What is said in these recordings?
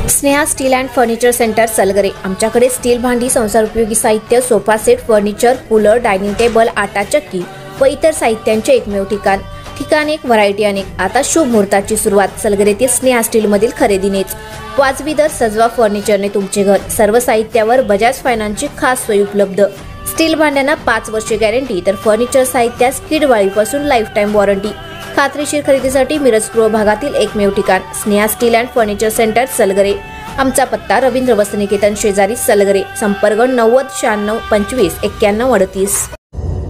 Sneha steel and furniture centre Salgare. आमच्याकडे steel भांडी, संसार उपयोगी साहित्य, sofa set, furniture, cooler, dining table, आटा चक्की व इतर साहित्यांचे एकमेव ठिकाण एक, व्हरायटी अनेक। आता शुभ मुहूर्ताची सुरुवात सलगरेतील स्नेहा स्टील मधील खरेदीनेच। वाजवी दर, सजवा फर्निचरने तुमचे घर। सर्व साहित्यावर बजाज फायनान्सची खास सोय उपलब्ध। स्टील भांड्यांना 5 वर्षे गॅरंटी, तर फर्निचर साहित्यास किडवाळीपासून लाईफ टाइम वॉरंटी। खात्रीशीर खरेदीसाठी मिरज पूर्व भागातील एकमेव ठिकाण Sneha steel and furniture centre Salgare. आमचा पत्ता रवींद्र वस्त्रनिकेतन शेजारी सलगरे। संपर्क 90 96 25 91 38।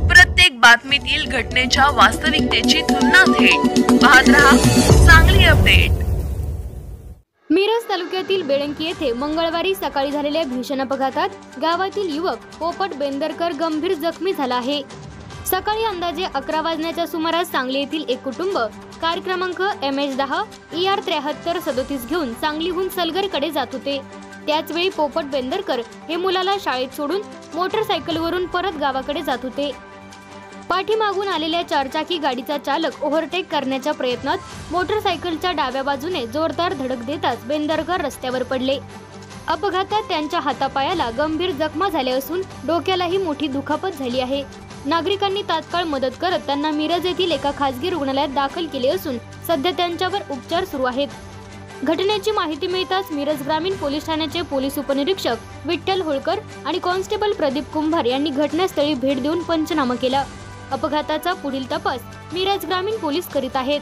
प्रत्येक बातमीतील घटनेच्या वास्तविकतेची तुलना थेट पाहत रहा चांगली अपडेट। मिरज तालुक्यातील बेळंकी येथे मंगळवारी सकाळी झालेल्या भीषण अपघातात गावातील युवक पोपट बेंदरकर गंभीर जखमी झाला आहे। सकाळी अंदाजे 11 वाजण्याच्या सुमारास सांगली येथील एक कुटुंब कार क्रमांक MH10 ER 7337 घेऊन सांगलीहून सलगरकडे जात होते। त्याच वेळी पोपट बेंदरकर हे मुलाला शाळेत सोडून मोटरसायकलवरून परत गावाकडे जात होते। पाठीमागून आलेल्या 4 चाकी गाडीचा चालक ओव्हरटेक करण्याच्या प्रयत्नात मोटरसायकलच्या डाव्या बाजूने जोरदार धडक देताच बेंदरकर रस्त्यावर पडले। अपघातात त्यांच्या हातापायाला गंभीर जखमा झाल्या असून डोक्यालाही मोठी दुखापत झाली आहे। नागरिकांनी तात्काळ मदत करत त्यांना मिरज येथील एका खासगी रुग्णालयात दाखल केले असून सध्या त्यांच्यावर उपचार सुरू आहेत। घटनेची माहिती मिळताच मिरज ग्रामीण पोलीस ठाण्याचे पोलीस उपनिरीक्षक विठ्ठल होळकर आणि कॉन्स्टेबल प्रदीप कुंभार यांनी घटनास्थळी भेट देऊन पंचनामा केला। अपघाताचा पुढील तपास मिरज ग्रामीण पोलीस करीत आहेत।